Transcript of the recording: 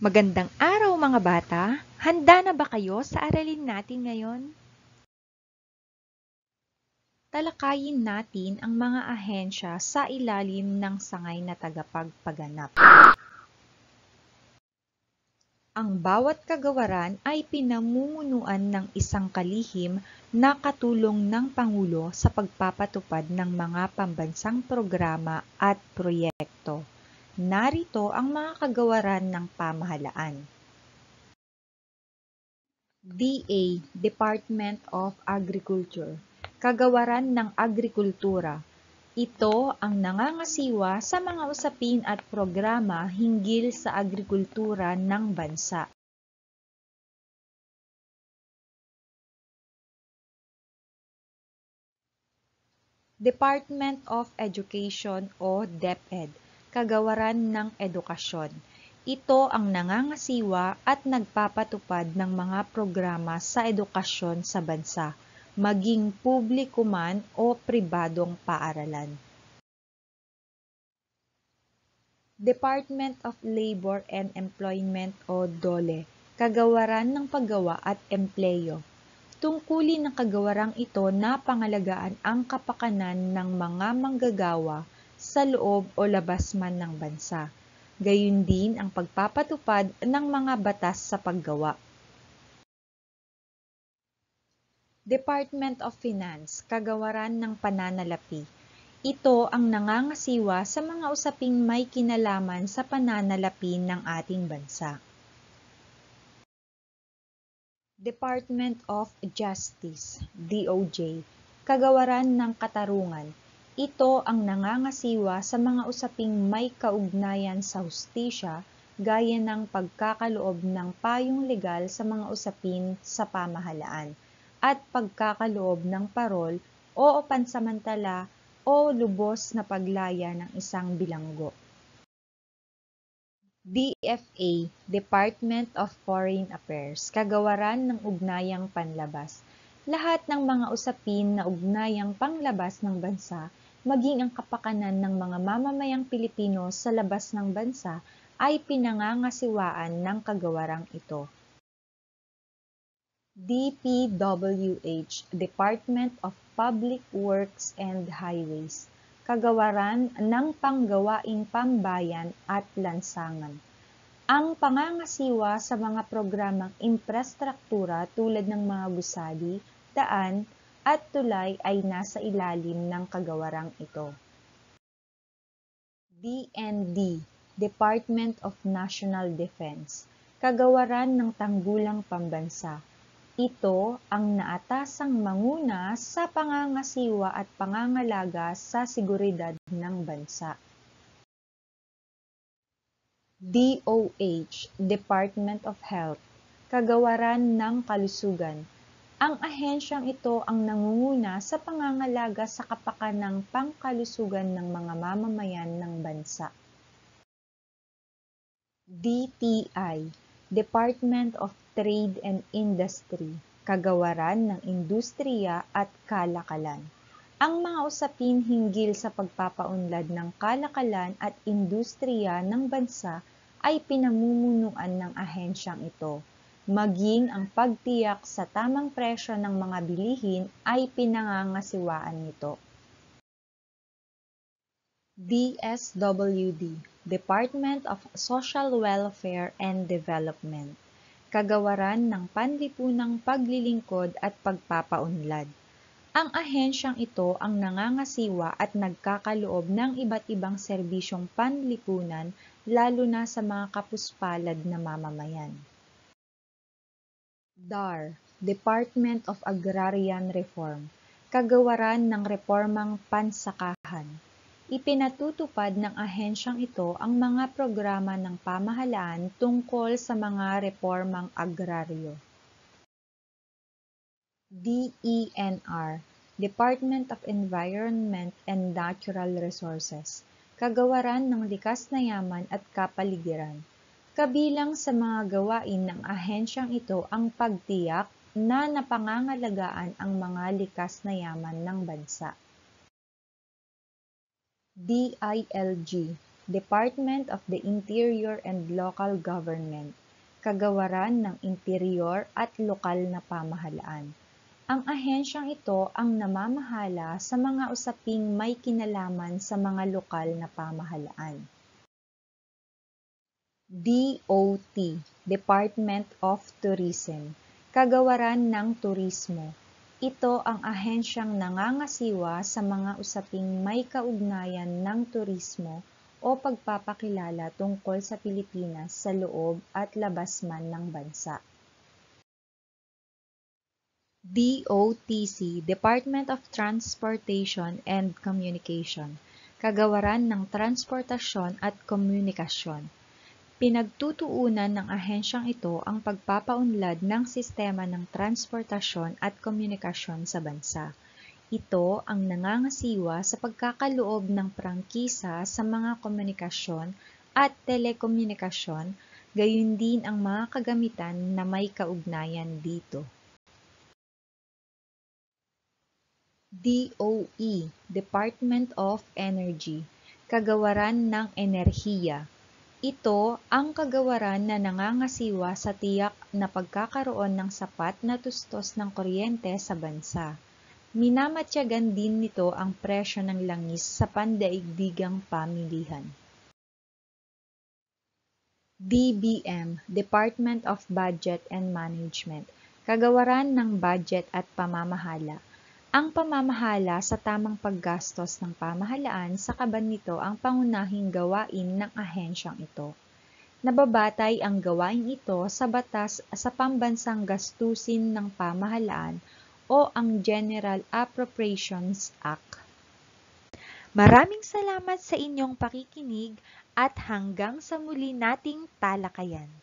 Magandang araw mga bata! Handa na ba kayo sa aralin natin ngayon? Talakayin natin ang mga ahensya sa ilalim ng sangay na tagapagpaganap. Ang bawat kagawaran ay pinamumunuan ng isang kalihim na katulong ng Pangulo sa pagpapatupad ng mga pambansang programa at proyekto. Narito ang mga kagawaran ng pamahalaan. DA, Department of Agriculture, Kagawaran ng Agrikultura. Ito ang nangangasiwa sa mga usapin at programa hinggil sa agrikultura ng bansa. Department of Education o DepEd, Kagawaran ng Edukasyon. Ito ang nangangasiwa at nagpapatupad ng mga programa sa edukasyon sa bansa, maging publiko man o pribadong paaralan. Department of Labor and Employment o DOLE, Kagawaran ng Paggawa at Empleyo. Tungkulin ng kagawarang ito na pangalagaan ang kapakanan ng mga manggagawa sa loob o labas man ng bansa. Gayon din ang pagpapatupad ng mga batas sa paggawa. Department of Finance, Kagawaran ng Pananalapi. Ito ang nangangasiwa sa mga usaping may kinalaman sa pananalapi ng ating bansa. Department of Justice, DOJ, Kagawaran ng Katarungan. Ito ang nangangasiwa sa mga usaping may kaugnayan sa hustisya, gaya ng pagkakaloob ng payong legal sa mga usapin sa pamahalaan, at pagkakaloob ng parol o pansamantala o lubos na paglaya ng isang bilanggo. DFA, Department of Foreign Affairs, Kagawaran ng Ugnayang Panlabas. Lahat ng mga usapin na ugnayang panglabas ng bansa, maging ang kapakanan ng mga mamamayang Pilipino sa labas ng bansa, ay pinangangasiwaan ng kagawarang ito. DPWH, Department of Public Works and Highways, Kagawaran ng Panggawaing Pambayan at Lansangan. Ang pangangasiwa sa mga programang infrastruktura tulad ng mga gusali, daan, at tulay ay nasa ilalim ng kagawarang ito. DND, Department of National Defense, Kagawaran ng Tanggulang Pambansa. Ito ang naatasang manguna sa pangangasiwa at pangangalaga sa seguridad ng bansa. DOH, Department of Health, Kagawaran ng Kalusugan. Ang ahensyang ito ang nangunguna sa pangangalaga sa kapakanang pangkalusugan ng mga mamamayan ng bansa. DTI, Department of Trade and Industry, Kagawaran ng Industriya at Kalakalan. Ang mga usapin hinggil sa pagpapaunlad ng kalakalan at industriya ng bansa ay pinamumunuan ng ahensyang ito, maging ang pagtiyak sa tamang presyo ng mga bilihin ay pinangangasiwaan nito. DSWD, Department of Social Welfare and Development, Kagawaran ng Panlipunang Paglilingkod at Pagpapaunlad. Ang ahensyang ito ang nangangasiwa at nagkakaloob ng iba't ibang serbisyong panlipunan, lalo na sa mga kapuspalad na mamamayan. DAR, Department of Agrarian Reform, Kagawaran ng Reformang Pansakahan. Ipinatutupad ng ahensyang ito ang mga programa ng pamahalaan tungkol sa mga reformang agraryo. DENR, Department of Environment and Natural Resources, Kagawaran ng Likas na Yaman at Kapaligiran. Kabilang sa mga gawain ng ahensyang ito ang pagtiyak na napangangalagaan ang mga likas na yaman ng bansa. DILG, Department of the Interior and Local Government, Kagawaran ng Interior at Lokal na Pamahalaan. Ang ahensyang ito ang namamahala sa mga usaping may kinalaman sa mga lokal na pamahalaan. DOT, Department of Tourism, Kagawaran ng Turismo. Ito ang ahensyang nangangasiwa sa mga usaping may kaugnayan ng turismo o pagpapakilala tungkol sa Pilipinas sa loob at labas man ng bansa. DOTC, Department of Transportation and Communication, Kagawaran ng Transportasyon at Komunikasyon. Pinagtutuunan ng ahensyang ito ang pagpapaunlad ng sistema ng transportasyon at komunikasyon sa bansa. Ito ang nangangasiwa sa pagkakaloob ng prangkisa sa mga komunikasyon at telekomunikasyon, gayon din ang mga kagamitan na may kaugnayan dito. DOE, Department of Energy, Kagawaran ng Enerhiya. Ito ang kagawaran na nangangasiwa sa tiyak na pagkakaroon ng sapat na tustos ng kuryente sa bansa. Minamatyagan din nito ang presyo ng langis sa pandaigdigang pamilihan. DBM, Department of Budget and Management, Kagawaran ng Budget at Pamamahala. Ang pamamahala sa tamang paggastos ng pamahalaan sa kaban nito ang pangunahing gawain ng ahensyang ito. Nababatay ang gawain ito sa batas sa pambansang gastusin ng pamahalaan o ang General Appropriations Act. Maraming salamat sa inyong pakikinig at hanggang sa muli nating talakayan.